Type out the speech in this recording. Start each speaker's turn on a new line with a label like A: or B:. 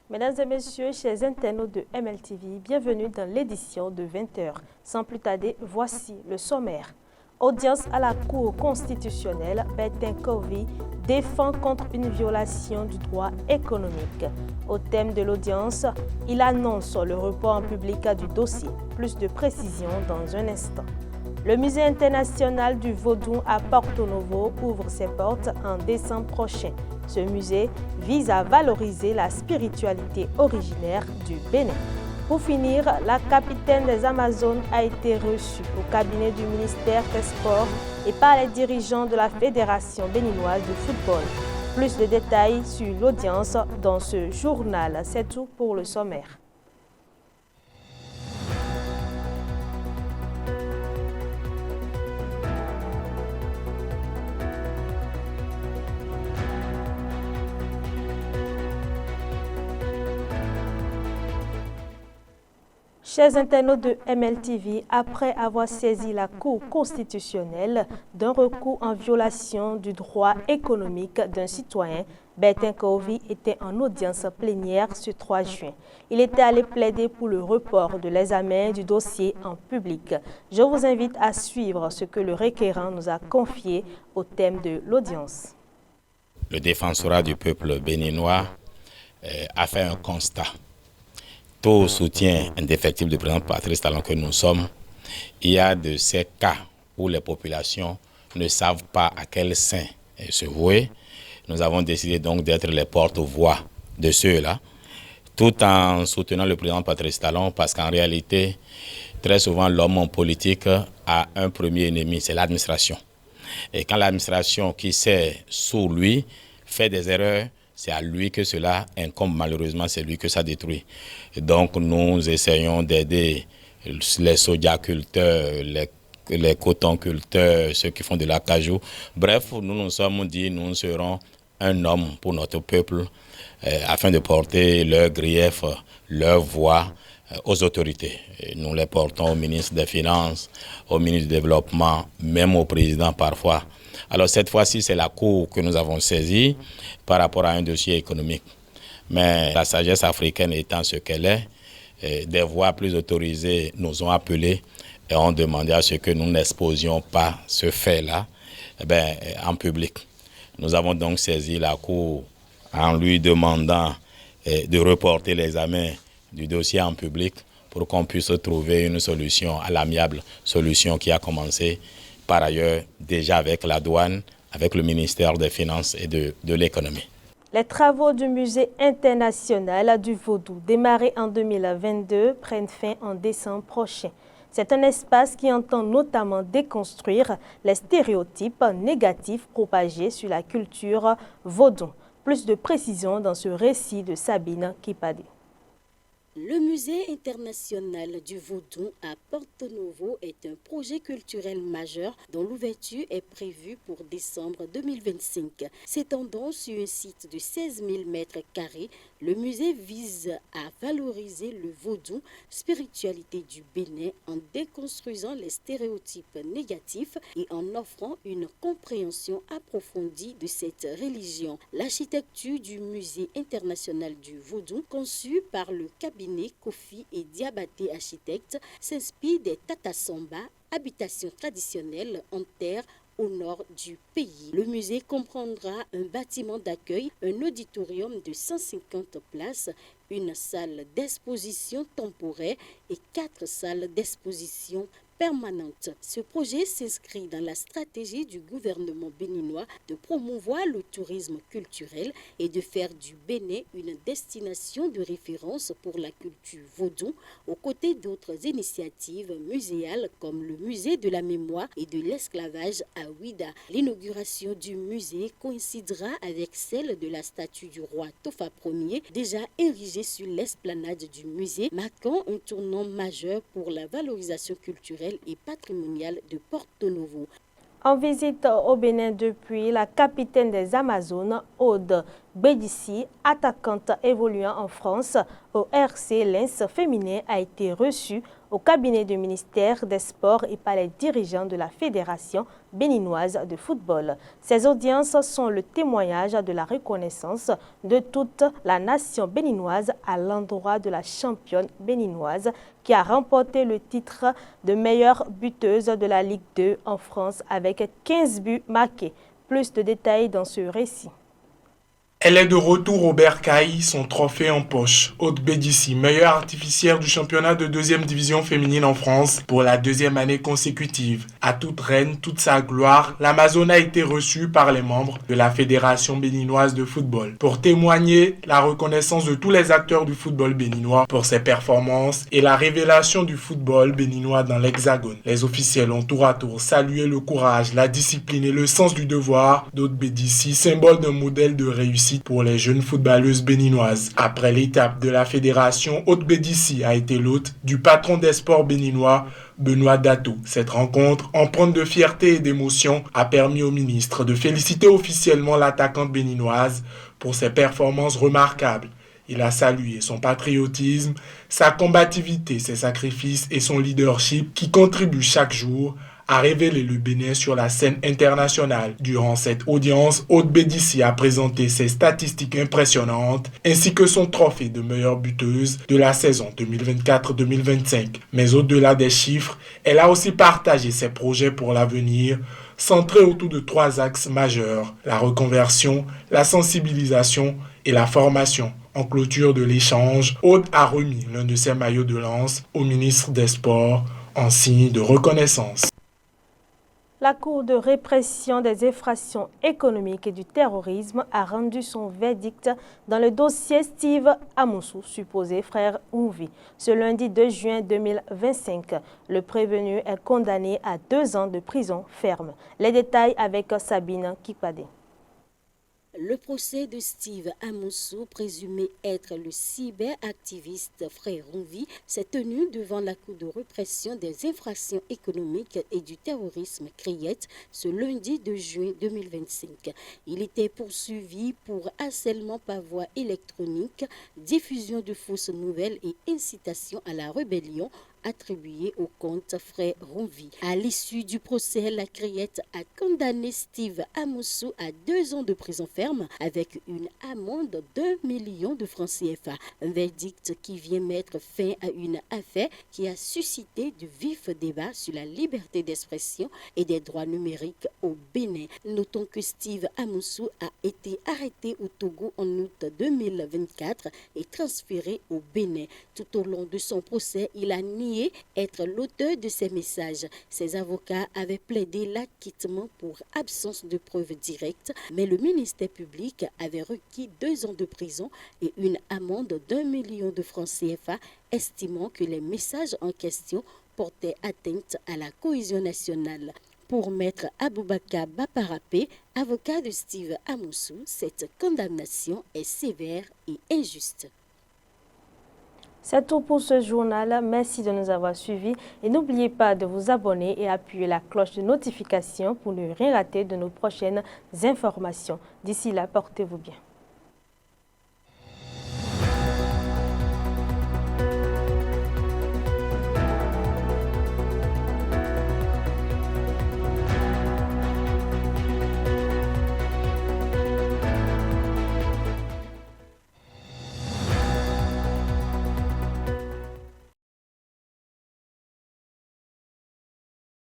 A: Mesdames et messieurs, chers internautes de MLTV, bienvenue dans l'édition de 20h. Sans plus tarder, voici le sommaire. Audience à la Cour constitutionnelle, Bertin Covey défend contre une violation du droit économique. Au thème de l'audience, il annonce le report en public du dossier. Plus de précisions dans un instant. Le Musée international du Vaudou à Porto Novo ouvre ses portes en décembre prochain. Ce musée vise à valoriser la spiritualité originaire du Bénin. Pour finir, la capitaine des Amazones a été reçue au cabinet du ministère des Sports et par les dirigeants de la Fédération béninoise de football. Plus de détails sur l'audience dans ce journal. C'est tout pour le sommaire. Chers internautes de MLTV, après avoir saisi la Cour constitutionnelle d'un recours en violation du droit économique d'un citoyen, Bertin Covey était en audience plénière ce 3 juin. Il était allé plaider pour le report de l'examen du dossier en public. Je vous invite à suivre ce que le requérant nous a confié au thème de l'audience.
B: Le défensorat du peuple béninois a fait un constat. Tout soutien indéfectible du président Patrice Talon que nous sommes, il y a de ces cas où les populations ne savent pas à quel saint se vouer. Nous avons décidé donc d'être les porte-voix de ceux-là, tout en soutenant le président Patrice Talon, parce qu'en réalité, très souvent, l'homme politique a un premier ennemi, c'est l'administration. Et quand l'administration qui sait sous lui fait des erreurs, c'est à lui que cela incombe, malheureusement, c'est lui que ça détruit. Et donc nous essayons d'aider les sojaculteurs, les cotonculteurs, ceux qui font de l'acajou. Bref, nous nous sommes dit, nous serons un homme pour notre peuple afin de porter leurs griefs, leurs voix aux autorités. Et nous les portons au ministre des Finances, au ministre du Développement, même au président parfois. Alors cette fois-ci, c'est la Cour que nous avons saisie par rapport à un dossier économique. Mais la sagesse africaine étant ce qu'elle est, des voix plus autorisées nous ont appelés et ont demandé à ce que nous n'exposions pas ce fait-là en public. Nous avons donc saisi la Cour en lui demandant de reporter l'examen du dossier en public pour qu'on puisse trouver une solution à l'amiable, solution qui a commencé par ailleurs déjà avec la douane, avec le ministère des Finances et de l'économie.
A: Les travaux du Musée international du Vaudou, démarrés en 2022, prennent fin en décembre prochain. C'est un espace qui entend notamment déconstruire les stéréotypes négatifs propagés sur la culture vaudou. Plus de précisions dans ce récit de Sabine Kipadé.
C: Le Musée international du Vaudou à Porto Novo est un projet culturel majeur dont l'ouverture est prévue pour décembre 2025. S'étendant sur un site de 16 000 m², le musée vise à valoriser le vaudou, spiritualité du Bénin, en déconstruisant les stéréotypes négatifs et en offrant une compréhension approfondie de cette religion. L'architecture du Musée international du Vaudou, conçue par le cabinet Kofi et Diabaté Architectes, s'inspire des Tata Samba, habitations traditionnelles en terre au nord du pays. Le musée comprendra un bâtiment d'accueil, un auditorium de 150 places, une salle d'exposition temporaire et 4 salles d'exposition permanente. Ce projet s'inscrit dans la stratégie du gouvernement béninois de promouvoir le tourisme culturel et de faire du Bénin une destination de référence pour la culture vaudou, aux côtés d'autres initiatives muséales comme le musée de la mémoire et de l'esclavage à Ouida. L'inauguration du musée coïncidera avec celle de la statue du roi Tofa Ier, déjà érigée sur l'esplanade du musée, marquant un tournant majeur pour la valorisation culturelle et patrimoniale de Porto Novo.
A: En visite au Bénin depuis, la capitaine des Amazones, Aude Bédissi, attaquante évoluant en France au RC Lens féminin, a été reçue au cabinet du ministère des Sports et par les dirigeants de la Fédération béninoise de football. Ces audiences sont le témoignage de la reconnaissance de toute la nation béninoise à l'endroit de la championne béninoise qui a remporté le titre de meilleure buteuse de la Ligue 2 en France avec 15 buts marqués. Plus de détails dans ce récit.
D: Elle est de retour au bercail, son trophée en poche. Aude Bédissi, meilleure artificière du championnat de 2e division féminine en France pour la 2e année consécutive. À toute reine, toute sa gloire, l'Amazone a été reçue par les membres de la Fédération béninoise de football pour témoigner la reconnaissance de tous les acteurs du football béninois pour ses performances et la révélation du football béninois dans l'Hexagone. Les officiels ont tour à tour salué le courage, la discipline et le sens du devoir d'Aude Bédissi, symbole d'un modèle de réussite pour les jeunes footballeuses béninoises. Après l'étape de la fédération, Aude Bédissi a été l'hôte du patron des sports béninois, Benoît Dato. Cette rencontre, empreinte de fierté et d'émotion, a permis au ministre de féliciter officiellement l'attaquante béninoise pour ses performances remarquables. Il a salué son patriotisme, sa combativité, ses sacrifices et son leadership qui contribuent chaque jour a révélé le Bénin sur la scène internationale. Durant cette audience, Aude Bédissi a présenté ses statistiques impressionnantes ainsi que son trophée de meilleure buteuse de la saison 2024-2025. Mais au-delà des chiffres, elle a aussi partagé ses projets pour l'avenir, centrés autour de 3 axes majeurs: la reconversion, la sensibilisation et la formation. En clôture de l'échange, Aude a remis l'un de ses maillots de lance au ministre des Sports en signe de reconnaissance.
A: La Cour de répression des infractions économiques et du terrorisme a rendu son verdict dans le dossier Steve Amoussou, supposé frère Rouvi. Ce lundi 2 juin 2025, le prévenu est condamné à 2 ans de prison ferme. Les détails avec Sabine Kipade.
C: Le procès de Steve Amoussou, présumé être le cyberactiviste frère Rouvi, s'est tenu devant la Cour de répression des infractions économiques et du terrorisme CRIET ce lundi 2 juin 2025. Il était poursuivi pour harcèlement par voie électronique, diffusion de fausses nouvelles et incitation à la rébellion attribué au compte frère Rouvi. À l'issue du procès, la CRIET a condamné Steve Amoussou à 2 ans de prison ferme avec une amende d'1 million de francs CFA. Un verdict qui vient mettre fin à une affaire qui a suscité de vifs débats sur la liberté d'expression et des droits numériques au Bénin. Notons que Steve Amoussou a été arrêté au Togo en août 2024 et transféré au Bénin. Tout au long de son procès, il a nié être l'auteur de ces messages. Ses avocats avaient plaidé l'acquittement pour absence de preuves directes, mais le ministère public avait requis 2 ans de prison et une amende d'1 million de francs CFA, estimant que les messages en question portaient atteinte à la cohésion nationale. Pour maître Aboubakar Baparapé, avocat de Steve Amoussou, cette condamnation est sévère et injuste.
A: C'est tout pour ce journal. Merci de nous avoir suivis et n'oubliez pas de vous abonner et appuyer la cloche de notification pour ne rien rater de nos prochaines informations. D'ici là, portez-vous bien.